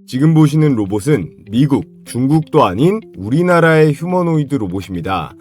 지금 보시는 로봇은 미국, 중국도 아닌 우리나라의 휴머노이드 로봇입니다.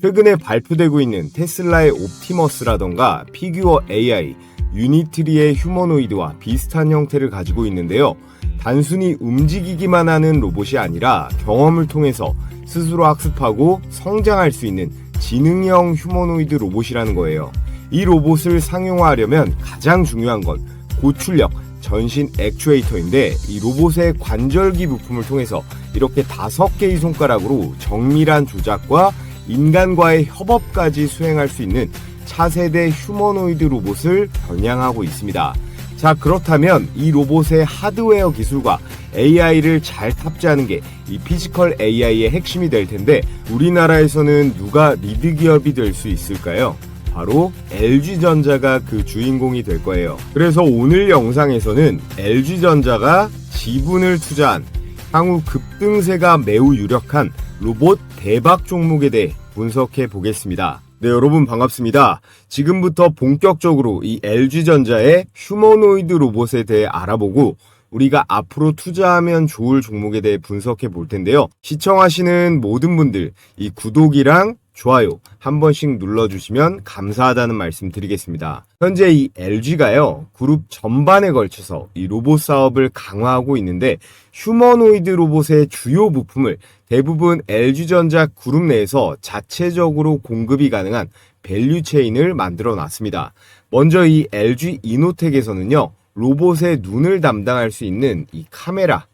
최근에 발표되고 있는 테슬라의 옵티머스라던가 피규어 AI, 유니트리의 휴머노이드와 비슷한 형태를 가지고 있는데요. 단순히 움직이기만 하는 로봇이 아니라 경험을 통해서 스스로 학습하고 성장할 수 있는 지능형 휴머노이드 로봇이라는 거예요. 이 로봇을 상용화하려면 가장 중요한 건 고출력, 전신 액추에이터인데 이 로봇의 관절기 부품을 통해서 이렇게 5개의 손가락으로 정밀한 조작과 인간과의 협업까지 수행할 수 있는 차세대 휴머노이드 로봇을 겨냥하고 있습니다. 자, 그렇다면 이 로봇의 하드웨어 기술과 AI를 잘 탑재하는 게 이 피지컬 AI의 핵심이 될 텐데 우리나라에서는 누가 리드 기업이 될 수 있을까요? 바로 LG전자가 그 주인공이 될 거예요. 그래서 오늘 영상에서는 LG전자가 지분을 투자한 향후 급등세가 매우 유력한 로봇 대박 종목에 대해 분석해 보겠습니다. 네, 여러분 반갑습니다. 지금부터 본격적으로 이 LG전자의 휴머노이드 로봇에 대해 알아보고 우리가 앞으로 투자하면 좋을 종목에 대해 분석해 볼 텐데요. 시청하시는 모든 분들 이 구독이랑 좋아요 한 번씩 눌러주시면 감사하다는 말씀 드리겠습니다. 현재 이 LG가요 그룹 전반에 걸쳐서 이 로봇 사업을 강화하고 있는데 휴머노이드 로봇의 주요 부품을 대부분 LG전자 그룹 내에서 자체적으로 공급이 가능한 밸류체인을 만들어 놨습니다. 먼저 이 LG 이노텍에서는요 로봇의 눈을 담당할 수 있는 이 카메라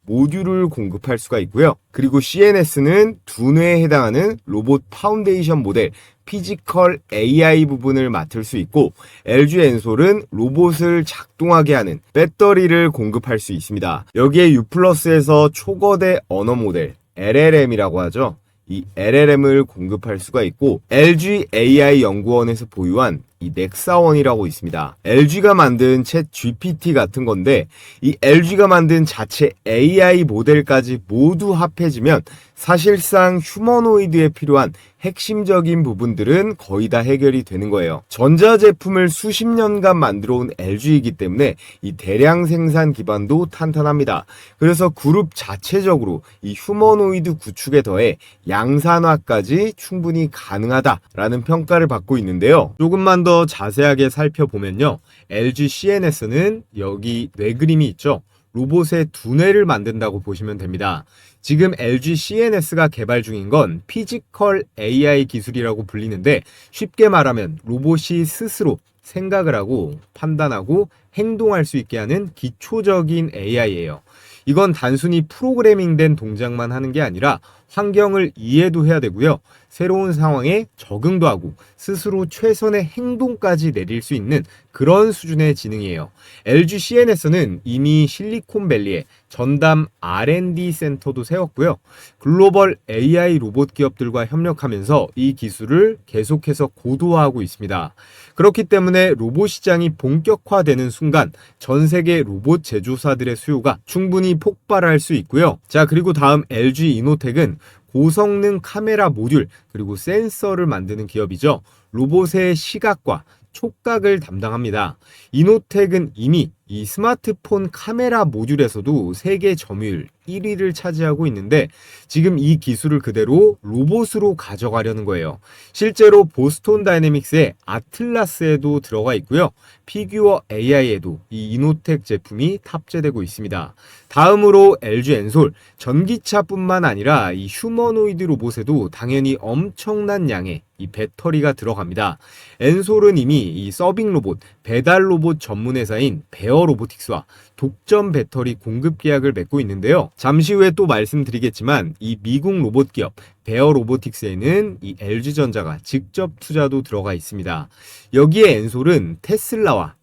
모듈을 공급할 수가 있고요. 그리고 CNS는 두뇌에 해당하는 로봇 파운데이션 모델 피지컬 AI 부분을 맡을 수 있고 LG 엔솔은 로봇을 작동하게 하는 배터리를 공급할 수 있습니다. 여기에 U+에서 초거대 언어 모델 LLM이라고 하죠. 이 LLM을 공급할 수가 있고 LG AI 연구원에서 보유한 이 넥사원이라고 있습니다. LG가 만든 챗 GPT 같은 건데 이 LG가 만든 자체 AI 모델까지 모두 합해지면 사실상 휴머노이드에 필요한 핵심적인 부분들은 거의 다 해결이 되는 거예요. 전자제품을 수십 년간 만들어 온 LG이기 때문에 이 대량 생산 기반도 탄탄합니다. 그래서 그룹 자체적으로 이 휴머노이드 구축에 더해 양산화까지 충분히 가능하다라는 평가를 받고 있는데요. 조금만 더 자세하게 살펴보면요. LG CNS는 여기 뇌 그림이 있죠. 로봇의 두뇌를 만든다고 보시면 됩니다. 지금 LG CNS가 개발 중인 건 피지컬 AI 기술이라고 불리는데 쉽게 말하면 로봇이 스스로 생각을 하고 판단하고 행동할 수 있게 하는 기초적인 AI예요. 이건 단순히 프로그래밍된 동작만 하는 게 아니라 환경을 이해도 해야 되고요. 새로운 상황에 적응도 하고 스스로 최선의 행동까지 내릴 수 있는 그런 수준의 지능이에요. LG CNS는 이미 실리콘밸리에 전담 R&D 센터도 세웠고요. 글로벌 AI 로봇 기업들과 협력하면서 이 기술을 계속해서 고도화하고 있습니다. 그렇기 때문에 로봇 시장이 본격화되는 순간 전 세계 로봇 제조사들의 수요가 충분히 폭발할 수 있고요. 자, 그리고 다음 LG 이노텍은 고성능 카메라 모듈 그리고 센서를 만드는 기업이죠. 로봇의 시각과 촉각을 담당합니다. 이노텍은 이미 이 스마트폰 카메라 모듈에서도 세계 점유율 1위를 차지하고 있는데 지금 이 기술을 그대로 로봇으로 가져가려는 거예요. 실제로 보스톤 다이내믹스의 아틀라스에도 들어가 있고요. 피규어 AI에도 이 이노텍 제품이 탑재되고 있습니다. 다음으로 LG 엔솔, 전기차뿐만 아니라 이 휴머노이드 로봇에도 당연히 엄청난 양의 이 배터리가 들어갑니다. 엔솔은 이미 이 서빙 로봇, 배달 로봇 전문 회사인 베어 로보틱스와 독점 배터리 공급 계약을 맺고 있는데요. 잠시 후에 또 말씀드리겠지만 이 미국 로봇 기업 베어 로보틱스에는 이 LG전자가 직접 투자도 들어가 있습니다. 여기에 엔솔은 테슬라와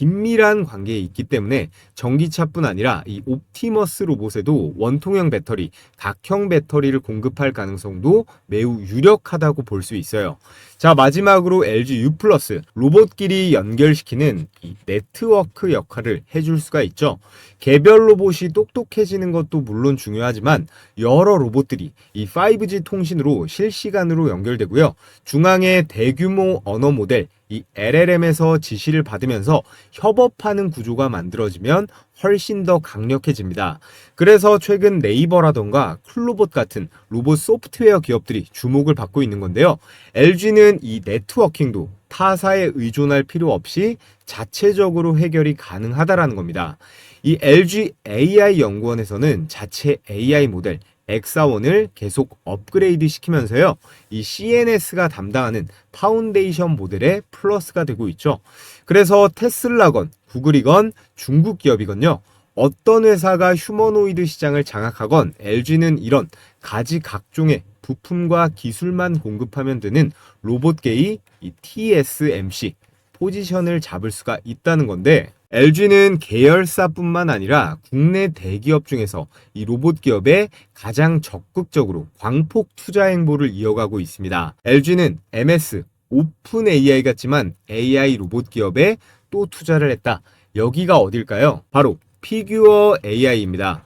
긴밀한 관계에 있기 때문에 전기차뿐 아니라 이 옵티머스 로봇에도 원통형 배터리, 각형 배터리를 공급할 가능성도 매우 유력하다고 볼 수 있어요. 자, 마지막으로 LG U+, 로봇끼리 연결시키는 이 네트워크 역할을 해줄 수가 있죠. 개별 로봇이 똑똑해지는 것도 물론 중요하지만 여러 로봇들이 이 5G 통신으로 실시간으로 연결되고요. 중앙에 대규모 언어 모델 이 LLM에서 지시를 받으면서 협업하는 구조가 만들어지면 훨씬 더 강력해집니다. 그래서 최근 네이버라던가 클로봇 같은 로봇 소프트웨어 기업들이 주목을 받고 있는 건데요. LG는 이 네트워킹도 타사에 의존할 필요 없이 자체적으로 해결이 가능하다라는 겁니다. 이 LG AI 연구원에서는 자체 AI 모델 엑사원을 계속 업그레이드 시키면서요. 이 CNS가 담당하는 파운데이션 모델에 플러스가 되고 있죠. 그래서 테슬라건, 구글이건 중국 기업이건요. 어떤 회사가 휴머노이드 시장을 장악하건 LG는 이런 가지각종의 부품과 기술만 공급하면 되는 로봇계의 이 TSMC 포지션을 잡을 수가 있다는 건데, LG는 계열사뿐만 아니라 국내 대기업 중에서 이 로봇 기업에 가장 적극적으로 광폭 투자 행보를 이어가고 있습니다. LG는 MS, 오픈 AI 같지만 AI 로봇 기업에 또 투자를 했다. 여기가 어딜까요? 바로 피규어 AI입니다.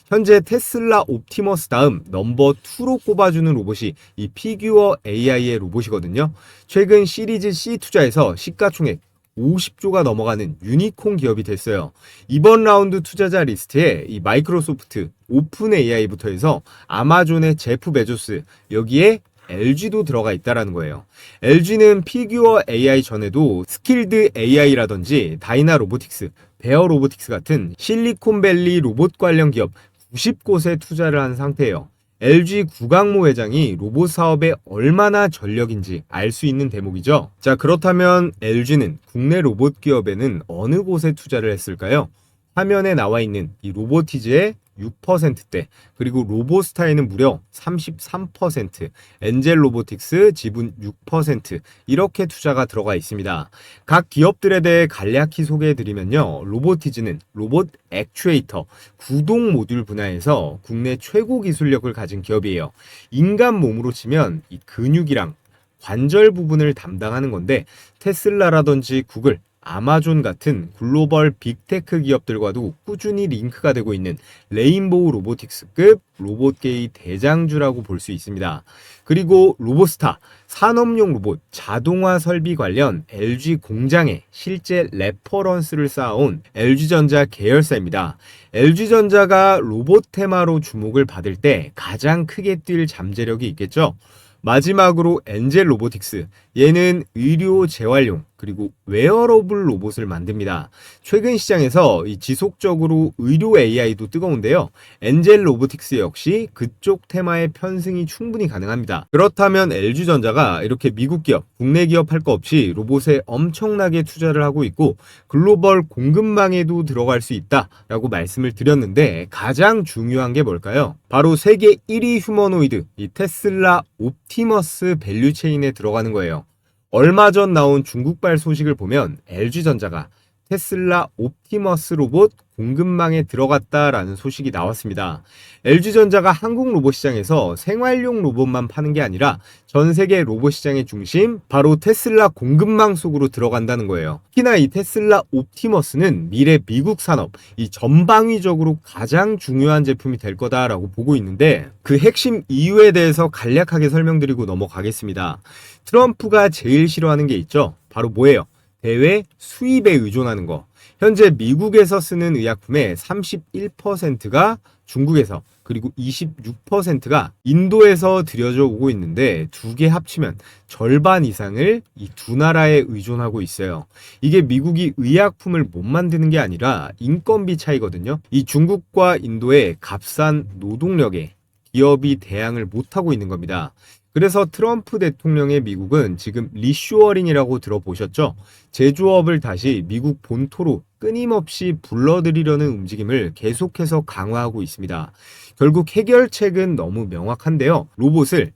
현재 테슬라 옵티머스 다음 넘버 2로 꼽아주는 로봇이 이 피규어 AI의 로봇이거든요. 최근 시리즈 C 투자에서 시가총액 50조가 넘어가는 유니콘 기업이 됐어요. 이번 라운드 투자자 리스트에 이 마이크로소프트, 오픈 AI부터 해서 아마존의 제프 베조스, 여기에 LG도 들어가 있다라는 거예요. LG는 피규어 AI 전에도 스킬드 AI라든지 다이나 로보틱스, 베어 로보틱스 같은 실리콘밸리 로봇 관련 기업 90곳에 투자를 한 상태예요. LG 구강모 회장이 로봇 사업에 얼마나 전력인지 알 수 있는 대목이죠. 자, 그렇다면 LG는 국내 로봇 기업에는 어느 곳에 투자를 했을까요? 화면에 나와 있는 이 로보티즈의 6%대, 그리고 로보스타에는 무려 33%, 엔젤 로보틱스 지분 6%, 이렇게 투자가 들어가 있습니다. 각 기업들에 대해 간략히 소개해드리면요. 로보티즈는 로봇 액추에이터, 구동 모듈 분야에서 국내 최고 기술력을 가진 기업이에요. 인간 몸으로 치면 이 근육이랑 관절 부분을 담당하는 건데, 테슬라라든지 구글, 아마존 같은 글로벌 빅테크 기업들과도 꾸준히 링크가 되고 있는 레인보우 로보틱스급 로봇계의 대장주라고 볼 수 있습니다. 그리고 로보스타, 산업용 로봇 자동화 설비 관련 LG 공장에 실제 레퍼런스를 쌓아온 LG전자 계열사입니다. LG전자가 로봇 테마로 주목을 받을 때 가장 크게 뛸 잠재력이 있겠죠. 마지막으로 엔젤 로보틱스, 얘는 의료 재활용 그리고 웨어러블 로봇을 만듭니다. 최근 시장에서 지속적으로 의료 AI도 뜨거운데요. 엔젤 로보틱스 역시 그쪽 테마의 편승이 충분히 가능합니다. 그렇다면 LG전자가 이렇게 미국 기업, 국내 기업 할 거 없이 로봇에 엄청나게 투자를 하고 있고 글로벌 공급망에도 들어갈 수 있다라고 말씀을 드렸는데, 가장 중요한 게 뭘까요? 바로 세계 1위 휴머노이드 이 테슬라 옵티머스 밸류체인에 들어가는 거예요. 얼마 전 나온 중국발 소식을 보면 LG전자가 테슬라 옵티머스 로봇 공급망에 들어갔다라는 소식이 나왔습니다. LG전자가 한국 로봇 시장에서 생활용 로봇만 파는 게 아니라 전 세계 로봇 시장의 중심, 바로 테슬라 공급망 속으로 들어간다는 거예요. 특히나 이 테슬라 옵티머스는 미래 미국 산업, 이 전방위적으로 가장 중요한 제품이 될 거다라고 보고 있는데, 그 핵심 이유에 대해서 간략하게 설명드리고 넘어가겠습니다. 트럼프가 제일 싫어하는 게 있죠. 바로 뭐예요? 대외 수입에 의존하는 거. 현재 미국에서 쓰는 의약품의 31%가 중국에서, 그리고 26%가 인도에서 들여져 오고 있는데, 두 개 합치면 절반 이상을 이 두 나라에 의존하고 있어요. 이게 미국이 의약품을 못 만드는 게 아니라 인건비 차이거든요. 이 중국과 인도의 값싼 노동력에 기업이 대항을 못하고 있는 겁니다. 그래서 트럼프 대통령의 미국은 지금 리쇼어링이라고 들어보셨죠? 제조업을 다시 미국 본토로 끊임없이 불러들이려는 움직임을 계속해서 강화하고 있습니다. 결국 해결책은 너무 명확한데요. 로봇을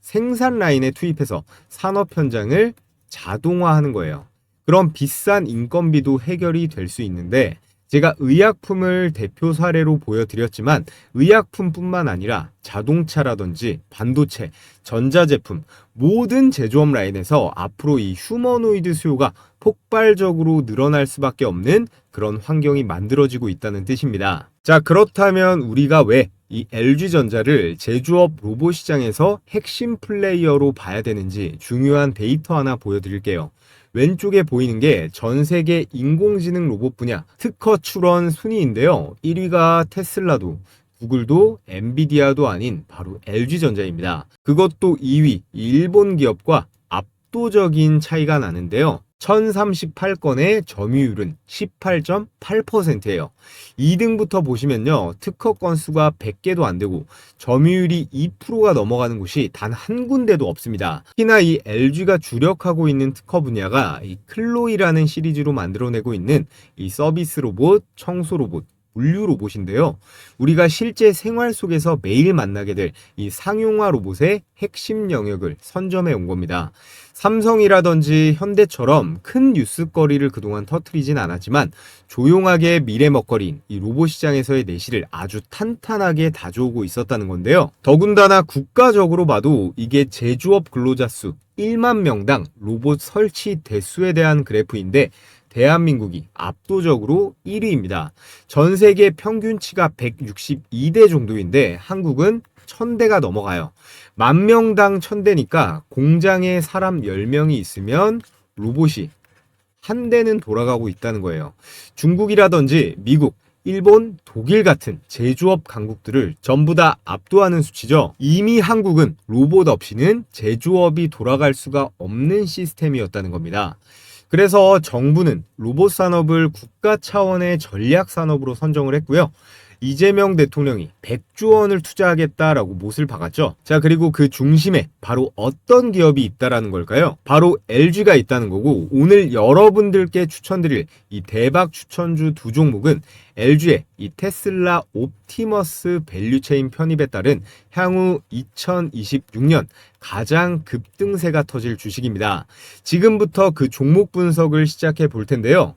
생산 라인에 투입해서 산업 현장을 자동화하는 거예요. 그럼 비싼 인건비도 해결이 될 수 있는데, 제가 의약품을 대표 사례로 보여드렸지만 의약품뿐만 아니라 자동차라든지 반도체, 전자제품, 모든 제조업 라인에서 앞으로 이 휴머노이드 수요가 폭발적으로 늘어날 수밖에 없는 그런 환경이 만들어지고 있다는 뜻입니다. 자, 그렇다면 우리가 왜 이 LG전자를 제조업 로봇 시장에서 핵심 플레이어로 봐야 되는지 중요한 데이터 하나 보여드릴게요. 왼쪽에 보이는 게 전 세계 인공지능 로봇 분야 특허 출원 순위인데요. 1위가 테슬라도 구글도 엔비디아도 아닌 바로 LG전자입니다. 그것도 2위 일본 기업과 압도적인 차이가 나는데요. 1038건의 점유율은 18.8%예요. 2등부터 보시면요. 특허 건수가 100개도 안 되고 점유율이 2%가 넘어가는 곳이 단 한 군데도 없습니다. 특히나 이 LG가 주력하고 있는 특허 분야가 이 클로이라는 시리즈로 만들어내고 있는 이 서비스 로봇, 청소 로봇, 물류 로봇인데요. 우리가 실제 생활 속에서 매일 만나게 될 이 상용화 로봇의 핵심 영역을 선점해 온 겁니다. 삼성이라든지 현대처럼 큰 뉴스거리를 그동안 터뜨리진 않았지만 조용하게 미래 먹거리인 이 로봇 시장에서의 내실을 아주 탄탄하게 다져오고 있었다는 건데요. 더군다나 국가적으로 봐도 이게 제조업 근로자 수 1만 명당 로봇 설치 대수에 대한 그래프인데 대한민국이 압도적으로 1위입니다. 전 세계 평균치가 162대 정도인데 한국은 1000대가 넘어가요. 만 명당 1000대니까 공장에 사람 10명이 있으면 로봇이 한 대는 돌아가고 있다는 거예요. 중국이라든지 미국, 일본, 독일 같은 제조업 강국들을 전부 다 압도하는 수치죠. 이미 한국은 로봇 없이는 제조업이 돌아갈 수가 없는 시스템이었다는 겁니다. 그래서 정부는 로봇 산업을 국가 차원의 전략 산업으로 선정을 했고요. 이재명 대통령이 100조 원을 투자하겠다라고 못을 박았죠. 자, 그리고 그 중심에 바로 어떤 기업이 있다라는 걸까요? 바로 LG가 있다는 거고, 오늘 여러분들께 추천드릴 이 대박 추천주 두 종목은 LG의 이 테슬라 옵티머스 밸류체인 편입에 따른 향후 2026년 가장 급등세가 터질 주식입니다. 지금부터 그 종목 분석을 시작해 볼 텐데요.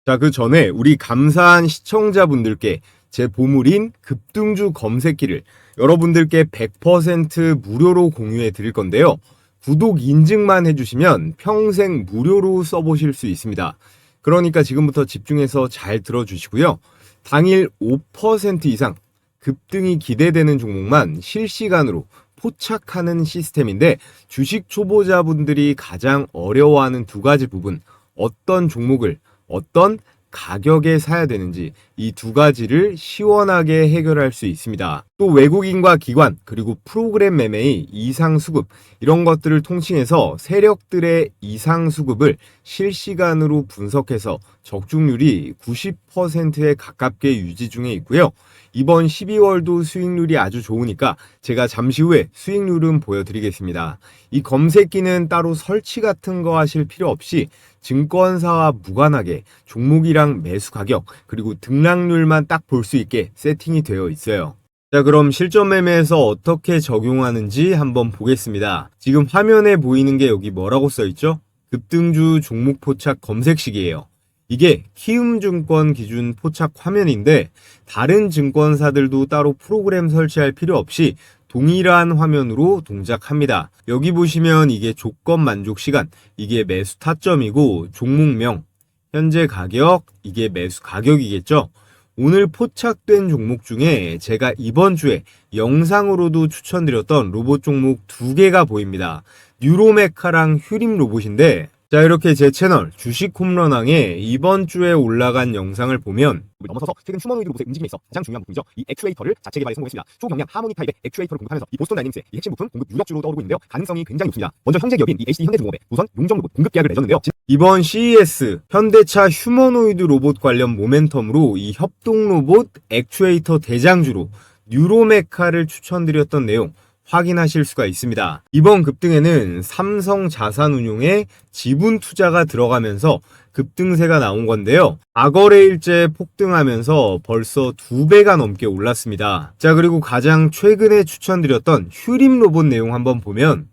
자, 그 전에 우리 감사한 시청자분들께 제 보물인 급등주 검색기를 여러분들께 100% 무료로 공유해 드릴 건데요. 구독 인증만 해주시면 평생 무료로 써보실 수 있습니다. 그러니까 지금부터 집중해서 잘 들어주시고요. 당일 5% 이상 급등이 기대되는 종목만 실시간으로 포착하는 시스템인데, 주식 초보자분들이 가장 어려워하는 두 가지 부분, 어떤 종목을 어떤 가격에 사야 되는지, 이 두 가지를 시원하게 해결할 수 있습니다. 또 외국인과 기관, 그리고 프로그램 매매의 이상 수급, 이런 것들을 통칭해서 세력들의 이상 수급을 실시간으로 분석해서 적중률이 90%에 가깝게 유지 중에 있고요. 이번 12월도 수익률이 아주 좋으니까 제가 잠시 후에 수익률은 보여드리겠습니다. 이 검색기는 따로 설치 같은 거 하실 필요 없이 증권사와 무관하게 종목이랑 매수 가격 그리고 등락률만 딱 볼 수 있게 세팅이 되어 있어요. 자, 그럼 실전 매매에서 어떻게 적용하는지 한번 보겠습니다. 지금 화면에 보이는 게 여기 뭐라고 써있죠? 급등주 종목 포착 검색식이에요. 이게 키움증권 기준 포착 화면인데 다른 증권사들도 따로 프로그램 설치할 필요 없이 동일한 화면으로 동작합니다. 여기 보시면 이게 조건 만족 시간, 이게 매수 타점이고 종목명, 현재 가격, 이게 매수 가격이겠죠. 오늘 포착된 종목 중에 제가 이번 주에 영상으로도 추천드렸던 로봇 종목 두 개가 보입니다. 뉴로메카랑 휴림 로봇인데, 자, 이렇게 제 채널 주식 홈런왕에 이번 주에 올라간 영상을 보면 넘어서서 최근 휴머노이드 로봇의 움직임에 있어 가장 중요한 부분이죠. 이 액추에이터를 자체 개발에 성공했습니다. 초경량 하모니 타입의 액추에이터를 공급하면서 이 보스턴 다이내믹스의 이 핵심 부품 공급 유력주로 떠오르고 있는데요. 가능성이 굉장히 높습니다. 먼저 현재 기업인 이 HD 현대중공업에 우선 용접 로봇 공급 계약을 맺었는데요. 이번 CES 현대차 휴머노이드 로봇 관련 모멘텀으로 이 협동 로봇 액추에이터 대장주로 뉴로메카를 추천드렸던 내용 확인하실 수가 있습니다. 이번 급등에는 삼성 자산운용의 지분 투자가 들어가면서 급등세가 나온 건데요. 과거래일째 폭등하면서 벌써 2배가 넘게 올랐습니다. 자, 그리고 가장 최근에 추천드렸던 휴림 로봇 내용 한번 보면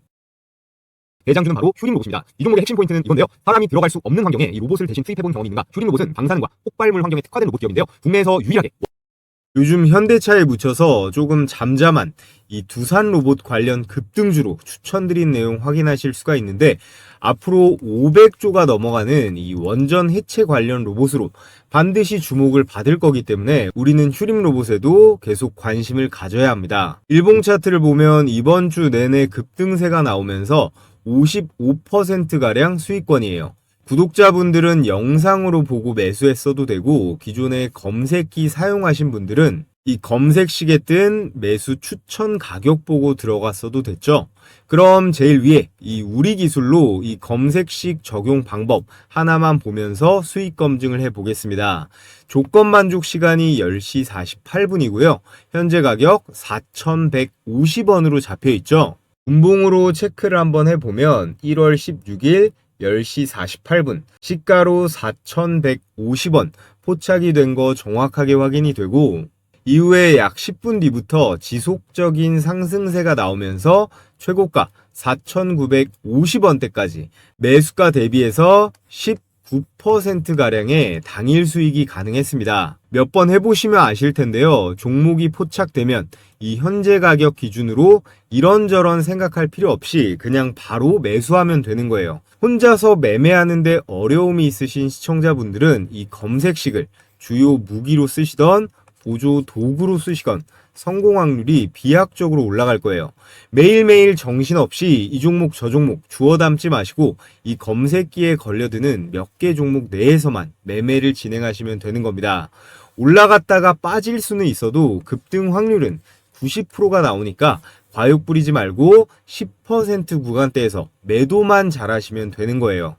대장주는 바로 휴림 로봇입니다. 이 종목의 핵심 포인트는 이건데요. 사람이 들어갈 수 없는 환경에 이 로봇을 대신 투입해본 경험이 있는가? 휴림 로봇은 방사능과 폭발물 환경에 특화된 로봇 기업인데요. 국내에서 유일하게 요즘 현대차에 묻혀서 조금 잠잠한 이 두산 로봇 관련 급등주로 추천드린 내용 확인하실 수가 있는데, 앞으로 500조가 넘어가는 이 원전 해체 관련 로봇으로 반드시 주목을 받을 거기 때문에 우리는 휴림 로봇에도 계속 관심을 가져야 합니다. 일봉 차트를 보면 이번 주 내내 급등세가 나오면서 55%가량 수익권이에요. 구독자분들은 영상으로 보고 매수했어도 되고 기존에 검색기 사용하신 분들은 이 검색식에 뜬 매수 추천 가격 보고 들어갔어도 됐죠. 그럼 제일 위에 이 우리 기술로 이 검색식 적용 방법 하나만 보면서 수익 검증을 해보겠습니다. 조건 만족 시간이 10시 48분이고요. 현재 가격 4,150원으로 잡혀있죠. 분봉으로 체크를 한번 해보면 1월 16일 10시 48분 시가로 4,150원 포착이 된 거 정확하게 확인이 되고 이후에 약 10분 뒤부터 지속적인 상승세가 나오면서 최고가 4,950원대까지 매수가 대비해서 19%가량의 당일 수익이 가능했습니다. 몇 번 해보시면 아실 텐데요. 종목이 포착되면 이 현재 가격 기준으로 이런저런 생각할 필요 없이 그냥 바로 매수하면 되는 거예요. 혼자서 매매하는데 어려움이 있으신 시청자분들은 이 검색식을 주요 무기로 쓰시던 보조 도구로 쓰시건 성공 확률이 비약적으로 올라갈 거예요. 매일매일 정신없이 이 종목 저 종목 주워 담지 마시고 이 검색기에 걸려드는 몇 개 종목 내에서만 매매를 진행하시면 되는 겁니다. 올라갔다가 빠질 수는 있어도 급등 확률은 90%가 나오니까 과욕 부리지 말고 10% 구간대에서 매도만 잘하시면 되는 거예요.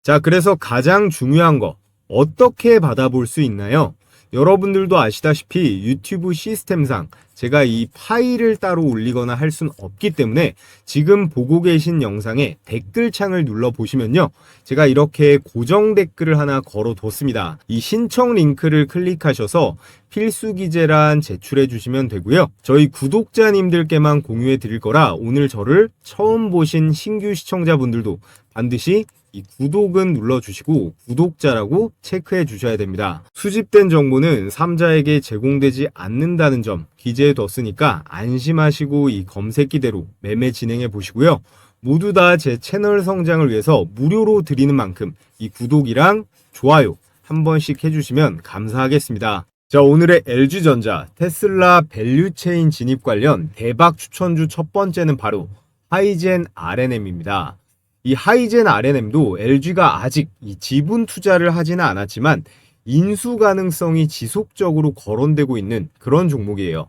자, 그래서 가장 중요한 거 어떻게 받아볼 수 있나요? 여러분들도 아시다시피 유튜브 시스템상 제가 이 파일을 따로 올리거나 할 수는 없기 때문에 지금 보고 계신 영상에 댓글창을 눌러보시면요. 제가 이렇게 고정 댓글을 하나 걸어뒀습니다. 이 신청 링크를 클릭하셔서 필수 기재란 제출해 주시면 되고요. 저희 구독자님들께만 공유해 드릴 거라 오늘 저를 처음 보신 신규 시청자분들도 반드시 이 구독은 눌러주시고 구독자라고 체크해 주셔야 됩니다. 수집된 정보는 3자에게 제공되지 않는다는 점 기재해 뒀으니까 안심하시고 이 검색기대로 매매 진행해 보시고요. 모두 다 제 채널 성장을 위해서 무료로 드리는 만큼 이 구독이랑 좋아요 한 번씩 해주시면 감사하겠습니다. 자, 오늘의 LG전자 테슬라 밸류체인 진입 관련 대박 추천주 첫 번째는 바로 하이젠 RNM입니다. 이 하이젠 RNM도 LG가 아직 이 지분 투자를 하지는 않았지만 인수 가능성이 지속적으로 거론되고 있는 그런 종목이에요.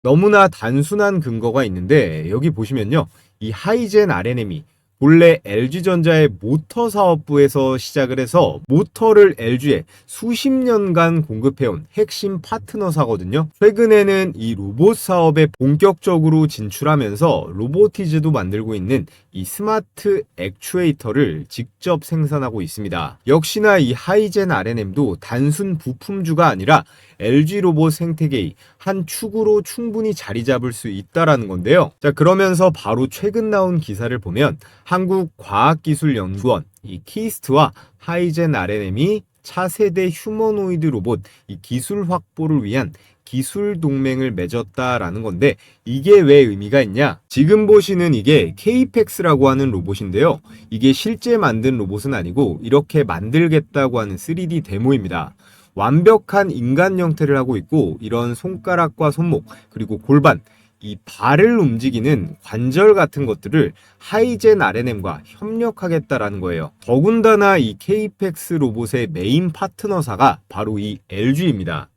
너무나 단순한 근거가 있는데 여기 보시면요. 이 하이젠 RNM이 본래 LG전자의 모터 사업부에서 시작을 해서 모터를 LG에 수십 년간 공급해온 핵심 파트너사거든요. 최근에는 이 로봇 사업에 본격적으로 진출하면서 로보티즈도 만들고 있는 이 스마트 액추에이터를 직접 생산하고 있습니다. 역시나 이 하이젠 RNM도 단순 부품주가 아니라 LG 로봇 생태계의 한 축으로 충분히 자리 잡을 수 있다라는 건데요. 자, 그러면서 바로 최근 나온 기사를 보면 한국과학기술연구원 이 키스트와 하이젠 RNM이 차세대 휴머노이드 로봇 이 기술 확보를 위한 기술 동맹을 맺었다라는 건데 이게 왜 의미가 있냐? 지금 보시는 이게 KPEX라고 하는 로봇인데요. 이게 실제 만든 로봇은 아니고 이렇게 만들겠다고 하는 3D 데모입니다. 완벽한 인간 형태를 하고 있고 이런 손가락과 손목 그리고 골반 이 발을 움직이는 관절 같은 것들을 하이젠 RNM과 협력하겠다라는 거예요. 더군다나 이 KPEX 로봇의 메인 파트너사가 바로 이 LG입니다.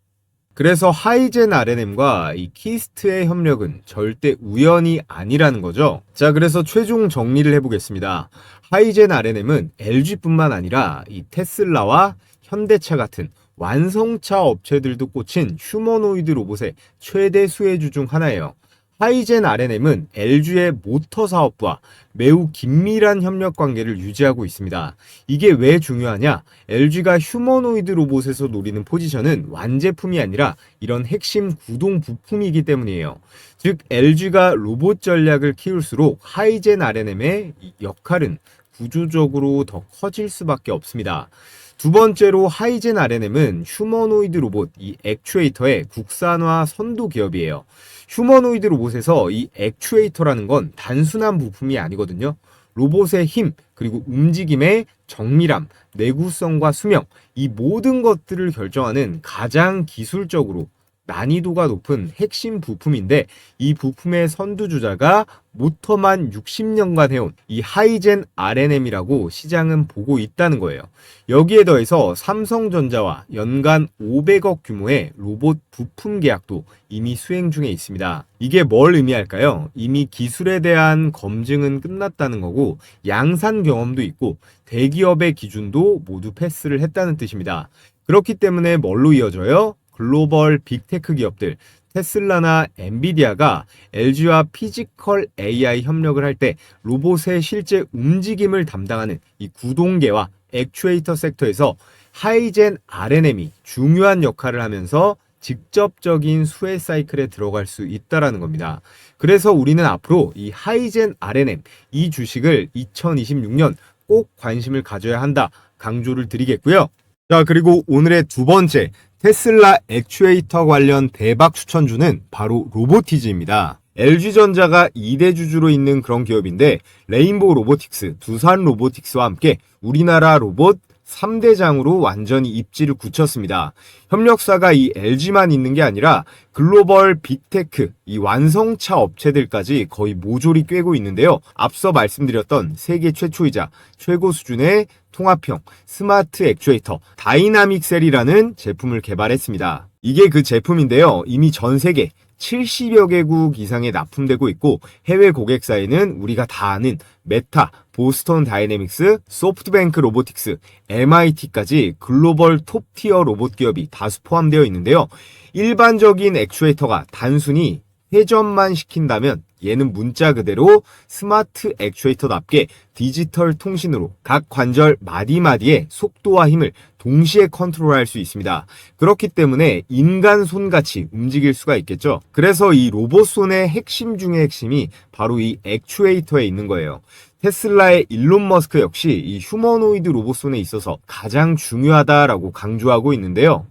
그래서 하이젠 RNM과 이 키스트의 협력은 절대 우연이 아니라는 거죠. 자, 그래서 최종 정리를 해보겠습니다. 하이젠 RNM은 LG뿐만 아니라 이 테슬라와 현대차 같은 완성차 업체들도 꽂힌 휴머노이드 로봇의 최대 수혜주 중 하나예요. 하이젠 RNM은 LG의 모터 사업부와 매우 긴밀한 협력 관계를 유지하고 있습니다. 이게 왜 중요하냐? LG가 휴머노이드 로봇에서 노리는 포지션은 완제품이 아니라 이런 핵심 구동 부품이기 때문이에요. 즉 LG가 로봇 전략을 키울수록 하이젠 RNM의 역할은 구조적으로 더 커질 수밖에 없습니다. 두 번째로 하이젠 RNM은 휴머노이드 로봇 이 액추에이터의 국산화 선도 기업이에요. 휴머노이드 로봇에서 이 액추에이터라는 건 단순한 부품이 아니거든요. 로봇의 힘, 그리고 움직임의 정밀함, 내구성과 수명, 이 모든 것들을 결정하는 가장 기술적으로 난이도가 높은 핵심 부품인데 이 부품의 선두주자가 모터만 60년간 해온 이 하이젠 RNM이라고 시장은 보고 있다는 거예요. 여기에 더해서 삼성전자와 연간 500억 규모의 로봇 부품 계약도 이미 수행 중에 있습니다. 이게 뭘 의미할까요? 이미 기술에 대한 검증은 끝났다는 거고 양산 경험도 있고 대기업의 기준도 모두 패스를 했다는 뜻입니다. 그렇기 때문에 뭘로 이어져요? 글로벌 빅테크 기업들 테슬라나 엔비디아가 LG와 피지컬 AI 협력을 할 때 로봇의 실제 움직임을 담당하는 이 구동계와 액추에이터 섹터에서 하이젠 RNM이 중요한 역할을 하면서 직접적인 수혜 사이클에 들어갈 수 있다는 겁니다. 그래서 우리는 앞으로 이 하이젠 RNM 이 주식을 2026년 꼭 관심을 가져야 한다 강조를 드리겠고요. 자, 그리고 오늘의 두 번째 테슬라 액추에이터 관련 대박 추천주는 바로 로보티즈입니다. LG전자가 2대 주주로 있는 그런 기업인데 레인보우 로보틱스, 두산 로보틱스와 함께 우리나라 로봇 3대장으로 완전히 입지를 굳혔습니다. 협력사가 이 LG만 있는 게 아니라 글로벌 빅테크, 이 완성차 업체들까지 거의 모조리 꿰고 있는데요. 앞서 말씀드렸던 세계 최초이자 최고 수준의 통합형 스마트 액추에이터 다이나믹셀이라는 제품을 개발했습니다. 이게 그 제품인데요. 이미 전 세계 70여 개국 이상에 납품되고 있고 해외 고객사에는 우리가 다 아는 메타, 보스턴 다이내믹스, 소프트뱅크 로보틱스, MIT까지 글로벌 톱티어 로봇 기업이 다수 포함되어 있는데요. 일반적인 액추에이터가 단순히 회전만 시킨다면 얘는 문자 그대로 스마트 액추에이터답게 디지털 통신으로 각 관절 마디마디의 속도와 힘을 동시에 컨트롤할 수 있습니다. 그렇기 때문에 인간 손같이 움직일 수가 있겠죠. 그래서 이 로봇 손의 핵심 중의 핵심이 바로 이 액추에이터에 있는 거예요. 테슬라의 일론 머스크 역시 이 휴머노이드 로봇 손에 있어서 가장 중요하다라고 강조하고 있는데요.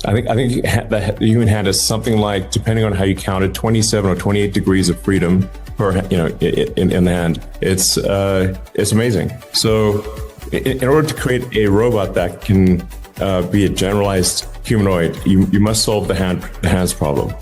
I think the human hand is something like, depending on how you count it, 27 or 28 degrees of freedom per, in the hand. It's amazing. So, in order to create a robot that can be a generalized humanoid, you must solve the hands problem.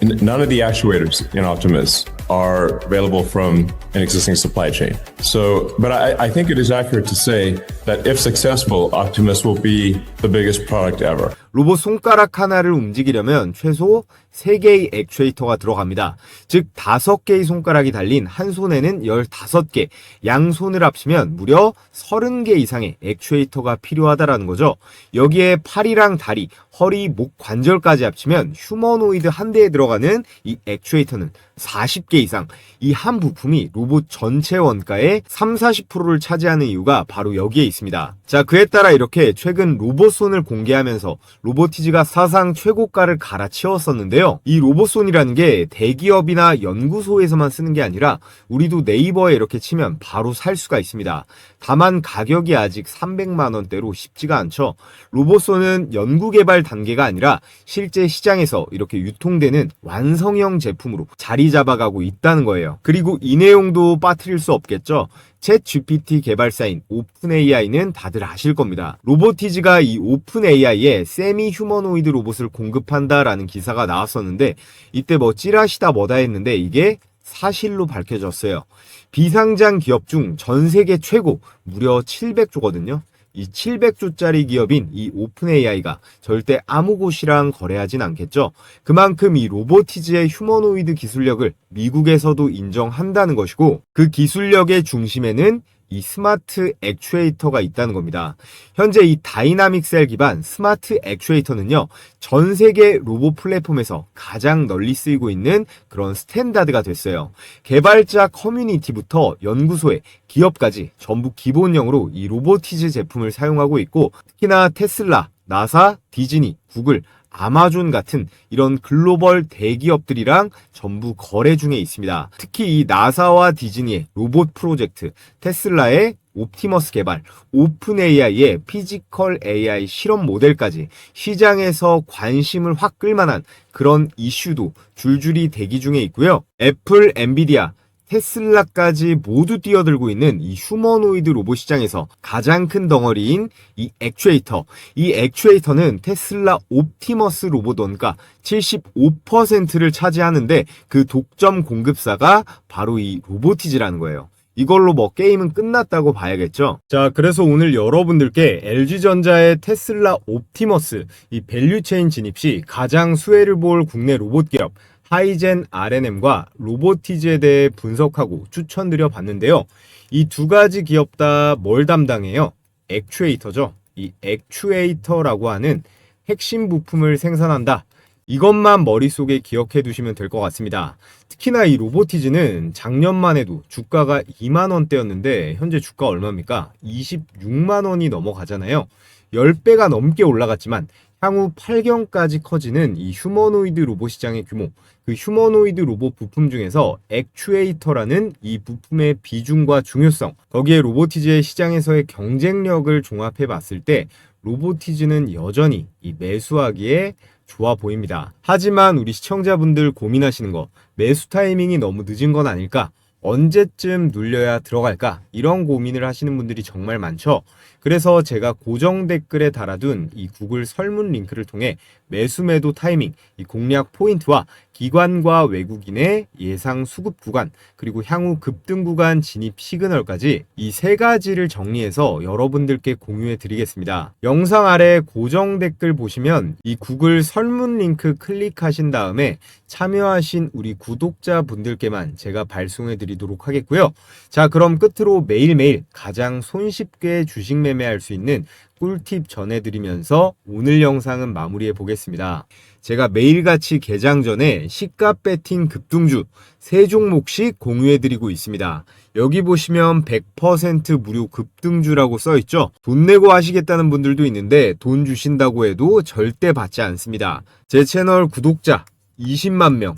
None of the actuators in Optimus are available from an existing supply chain. So, but I think it is accurate to say that if successful, Optimus will be the biggest product ever. 로봇 손가락 하나를 움직이려면 최소 3개의 액추에이터가 들어갑니다. 즉 5개의 손가락이 달린 한 손에는 15개, 양손을 합치면 무려 30개 이상의 액추에이터가 필요하다라는 거죠. 여기에 팔이랑 다리, 허리, 목 관절까지 합치면 휴머노이드 한 대에 들어가는 이 액추에이터는 40개 이상. 이 한 부품이 로봇 전체 원가의 30-40%를 차지하는 이유가 바로 여기에 있습니다. 자, 그에 따라 이렇게 최근 로봇손을 공개하면서 로보티즈가 사상 최고가를 갈아치웠었는데요. 이 로봇손이라는 게 대기업이나 연구소에서만 쓰는 게 아니라 우리도 네이버에 이렇게 치면 바로 살 수가 있습니다. 다만 가격이 아직 300만 원대로 쉽지가 않죠. 로봇손은 연구개발 단계가 아니라 실제 시장에서 이렇게 유통되는 완성형 제품으로 자리 잡아가고 있다는 거예요. 그리고 이 내용도 빠뜨릴 수 없겠죠. 챗 GPT 개발사인 오픈AI는 다들 아실 겁니다. 로보티즈가 이 오픈AI에 세미 휴머노이드 로봇을 공급한다라는 기사가 나왔었는데 이때 뭐 찌라시다 뭐다 했는데 이게 사실로 밝혀졌어요. 비상장 기업 중 전 세계 최고 무려 700조거든요. 이 700조짜리 기업인 이 오픈AI가 절대 아무 곳이랑 거래하진 않겠죠. 그만큼 이 로보티즈의 휴머노이드 기술력을 미국에서도 인정한다는 것이고 그 기술력의 중심에는 이 스마트 액추에이터가 있다는 겁니다. 현재 이 다이나믹 셀 기반 스마트 액추에이터는요, 전 세계 로봇 플랫폼에서 가장 널리 쓰이고 있는 그런 스탠다드가 됐어요. 개발자 커뮤니티부터 연구소에 기업까지 전부 기본형으로 이 로보티즈 제품을 사용하고 있고, 특히나 테슬라, 나사, 디즈니, 구글, 아마존 같은 이런 글로벌 대기업들이랑 전부 거래 중에 있습니다. 특히 이 나사와 디즈니의 로봇 프로젝트, 테슬라의 옵티머스 개발, 오픈AI의 피지컬 AI 실험 모델까지 시장에서 관심을 확 끌만한 그런 이슈도 줄줄이 대기 중에 있고요. 애플, 엔비디아, 테슬라까지 모두 뛰어들고 있는 이 휴머노이드 로봇 시장에서 가장 큰 덩어리인 이 액추에이터. 이 액추에이터는 테슬라 옵티머스 로봇 원가 75%를 차지하는데 그 독점 공급사가 바로 이 로보티즈라는 거예요. 이걸로 뭐 게임은 끝났다고 봐야겠죠. 자, 그래서 오늘 여러분들께 LG전자의 테슬라 옵티머스 이 밸류체인 진입 시 가장 수혜를 볼 국내 로봇 기업 하이젠 R&M과 로보티즈에 대해 분석하고 추천드려 봤는데요. 이 두 가지 기업 다 뭘 담당해요? 액추에이터죠. 이 액추에이터라고 하는 핵심 부품을 생산한다. 이것만 머릿속에 기억해 두시면 될 것 같습니다. 특히나 이 로보티즈는 작년만 해도 주가가 2만원대였는데 현재 주가 얼마입니까? 26만원이 넘어가잖아요. 10배가 넘게 올라갔지만 향후 8경까지 커지는 이 휴머노이드 로봇 시장의 규모, 그 휴머노이드 로봇 부품 중에서 액추에이터라는 이 부품의 비중과 중요성, 거기에 로보티즈의 시장에서의 경쟁력을 종합해 봤을 때 로보티즈는 여전히 이 매수하기에 좋아 보입니다. 하지만 우리 시청자분들 고민하시는 거, 매수 타이밍이 너무 늦은 건 아닐까? 언제쯤 눌려야 들어갈까? 이런 고민을 하시는 분들이 정말 많죠. 그래서 제가 고정 댓글에 달아둔 이 구글 설문 링크를 통해 매수 매도 타이밍, 이 공략 포인트와 기관과 외국인의 예상 수급 구간, 그리고 향후 급등 구간 진입 시그널까지 이 세 가지를 정리해서 여러분들께 공유해 드리겠습니다. 영상 아래 고정 댓글 보시면 이 구글 설문 링크 클릭하신 다음에 참여하신 우리 구독자분들께만 제가 발송해 드리도록 하겠고요. 자, 그럼 끝으로 매일매일 가장 손쉽게 주식 매매할 수 있는 꿀팁 전해드리면서 오늘 영상은 마무리해 보겠습니다. 제가 매일같이 개장 전에 시가 배팅 급등주 3종목씩 공유해드리고 있습니다. 여기 보시면 100% 무료 급등주라고 써있죠. 돈 내고 하시겠다는 분들도 있는데 돈 주신다고 해도 절대 받지 않습니다. 제 채널 구독자 20만 명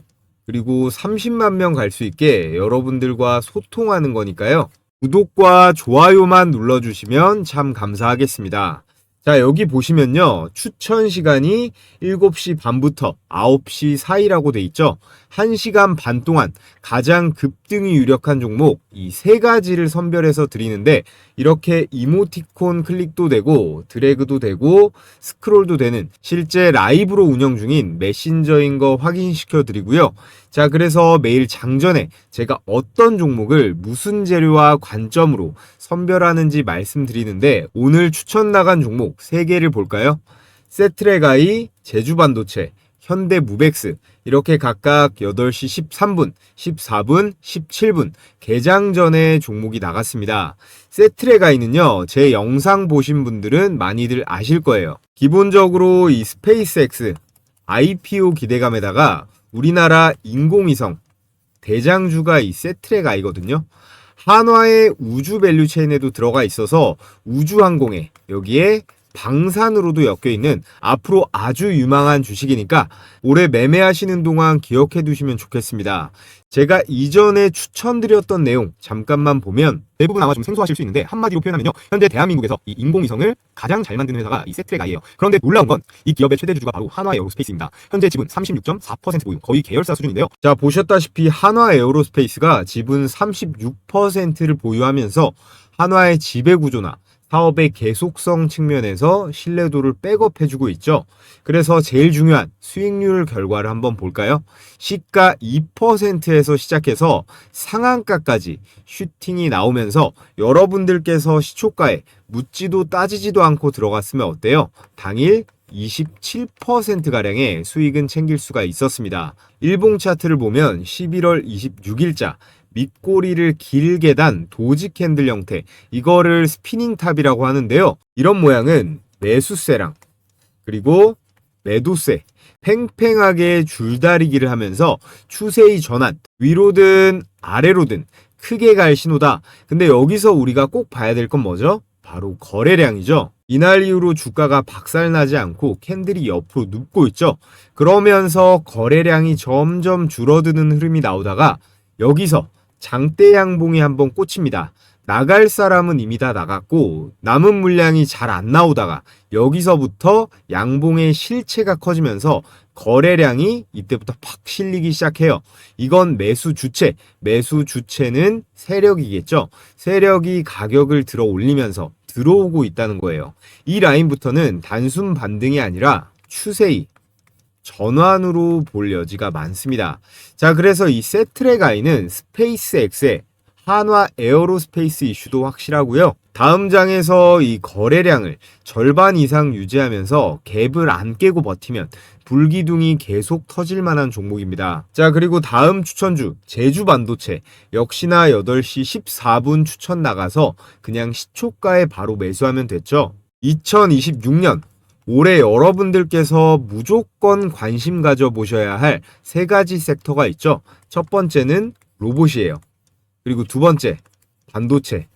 그리고 30만 명 갈 수 있게 여러분들과 소통하는 거니까요. 구독과 좋아요만 눌러주시면 참 감사하겠습니다. 자, 여기 보시면요. 추천 시간이 7시 반부터 9시 사이라고 돼 있죠. 1시간 반 동안 가장 급등이 유력한 종목 이 세 가지를 선별해서 드리는데 이렇게 이모티콘 클릭도 되고 드래그도 되고 스크롤도 되는 실제 라이브로 운영 중인 메신저인 거 확인시켜 드리고요. 자, 그래서 매일 장전에 제가 어떤 종목을 무슨 재료와 관점으로 선별하는지 말씀드리는데 오늘 추천 나간 종목 3개를 볼까요? 세트레가이, 제주반도체, 현대무벡스 이렇게 각각 8시 13분, 14분, 17분 개장 전에 종목이 나갔습니다. 세트레가이는요, 제 영상 보신 분들은 많이들 아실 거예요. 기본적으로 이 스페이스X IPO 기대감에다가 우리나라 인공위성 대장주가 이 세트레가이거든요. 한화의 우주 밸류체인에도 들어가 있어서 우주항공에 여기에 방산으로도 엮여있는 앞으로 아주 유망한 주식이니까 올해 매매하시는 동안 기억해 두시면 좋겠습니다. 제가 이전에 추천드렸던 내용 잠깐만 보면 대부분 아마 좀 생소하실 수 있는데 한마디로 표현하면요. 현재 대한민국에서 이 인공위성을 가장 잘 만드는 회사가 이 세트레가이에요. 그런데 놀라운 건 이 기업의 최대 주주가 바로 한화 에어로스페이스입니다. 현재 지분 36.4% 보유, 거의 계열사 수준인데요. 자, 보셨다시피 한화 에어로스페이스가 지분 36%를 보유하면서 한화의 지배구조나 사업의 계속성 측면에서 신뢰도를 백업해주고 있죠. 그래서 제일 중요한 수익률 결과를 한번 볼까요? 시가 2%에서 시작해서 상한가까지 슈팅이 나오면서 여러분들께서 시초가에 묻지도 따지지도 않고 들어갔으면 어때요? 당일 27%가량의 수익은 챙길 수가 있었습니다. 일봉 차트를 보면 11월 26일자 밑꼬리를 길게 단 도지 캔들 형태, 이거를 스피닝 탑이라고 하는데요. 이런 모양은 매수세랑 그리고 매도세 팽팽하게 줄다리기를 하면서 추세의 전환, 위로든 아래로든 크게 갈 신호다. 근데 여기서 우리가 꼭 봐야 될 건 뭐죠? 바로 거래량이죠. 이날 이후로 주가가 박살나지 않고 캔들이 옆으로 눕고 있죠. 그러면서 거래량이 점점 줄어드는 흐름이 나오다가 여기서 장대 양봉이 한번 꽂힙니다. 나갈 사람은 이미 다 나갔고 남은 물량이 잘 안 나오다가 여기서부터 양봉의 실체가 커지면서 거래량이 이때부터 팍 실리기 시작해요. 이건 매수 주체는 세력이겠죠. 세력이 가격을 들어 올리면서 들어오고 있다는 거예요. 이 라인부터는 단순 반등이 아니라 추세이, 전환으로 볼 여지가 많습니다. 자, 그래서 이 세트랙 아이는 스페이스X의 한화 에어로스페이스 이슈도 확실하고요. 다음 장에서 이 거래량을 절반 이상 유지하면서 갭을 안 깨고 버티면 불기둥이 계속 터질 만한 종목입니다. 자, 그리고 다음 추천주 제주반도체 역시나 8시 14분 추천 나가서 그냥 시초가에 바로 매수하면 됐죠. 2026년 올해 여러분들께서 무조건 관심 가져보셔야 할 세 가지 섹터가 있죠. 첫 번째는 로봇이에요. 그리고 두 번째, 반도체.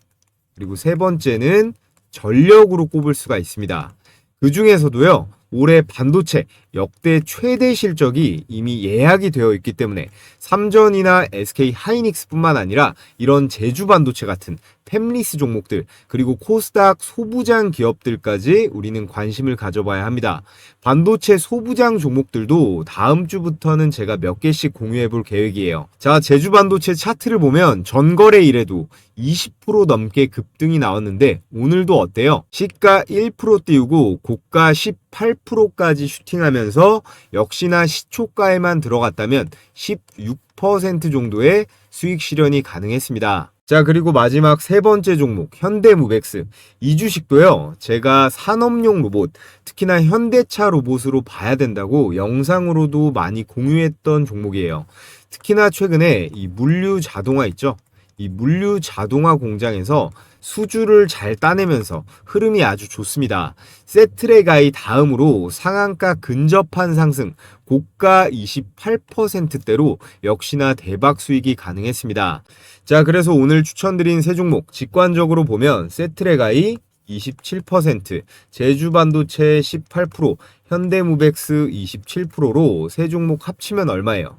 그리고 세 번째는 전력으로 꼽을 수가 있습니다. 그 중에서도요, 올해 반도체 역대 최대 실적이 이미 예약이 되어 있기 때문에 삼전이나 SK 하이닉스뿐만 아니라 이런 제주 반도체 같은 팹리스 종목들 그리고 코스닥 소부장 기업들까지 우리는 관심을 가져봐야 합니다. 반도체 소부장 종목들도 다음 주부터는 제가 몇 개씩 공유해 볼 계획이에요. 자, 제주 반도체 차트를 보면 전거래일에도 20% 넘게 급등이 나왔는데 오늘도 어때요? 시가 1% 띄우고 고가 18%까지 슈팅하면서 역시나 시초가에만 들어갔다면 16% 정도의 수익 실현이 가능했습니다. 자, 그리고 마지막 세 번째 종목 현대무벡스. 이 주식도요, 제가 산업용 로봇, 특히나 현대차 로봇으로 봐야 된다고 영상으로도 많이 공유했던 종목이에요. 특히나 최근에 이 물류 자동화 있죠? 이 물류 자동화 공장에서 수주를 잘 따내면서 흐름이 아주 좋습니다. 세트랙아이 다음으로 상한가 근접한 상승, 고가 28%대로 역시나 대박 수익이 가능했습니다. 자, 그래서 오늘 추천드린 세 종목 직관적으로 보면 세트랙아이 27%, 제주반도체 18%, 현대무벡스 27%로 세 종목 합치면 얼마예요?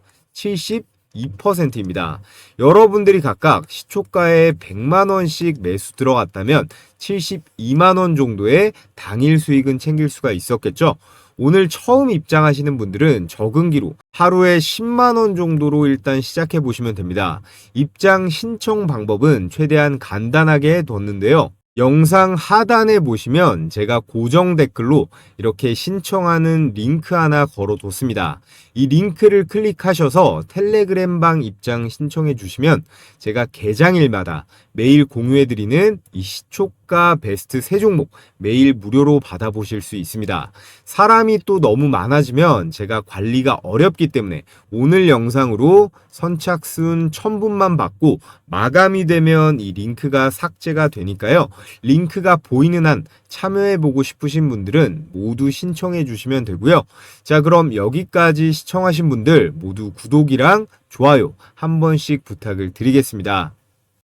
2%입니다. 여러분들이 각각 시초가에 100만원씩 매수 들어갔다면 72만원 정도의 당일 수익은 챙길 수가 있었겠죠? 오늘 처음 입장하시는 분들은 적응기로 하루에 10만원 정도로 일단 시작해 보시면 됩니다. 입장 신청 방법은 최대한 간단하게 뒀는데요. 영상 하단에 보시면 제가 고정 댓글로 이렇게 신청하는 링크 하나 걸어뒀습니다. 이 링크를 클릭하셔서 텔레그램방 입장 신청해 주시면 제가 개장일마다 매일 공유해드리는 이 시초가 베스트 세 종목 매일 무료로 받아보실 수 있습니다. 사람이 또 너무 많아지면 제가 관리가 어렵기 때문에 오늘 영상으로 선착순 1000분만 받고 마감이 되면 이 링크가 삭제가 되니까요. 링크가 보이는 한 참여해보고 싶으신 분들은 모두 신청해 주시면 되고요. 자, 그럼 여기까지 시청하신 분들 모두 구독이랑 좋아요 한 번씩 부탁을 드리겠습니다.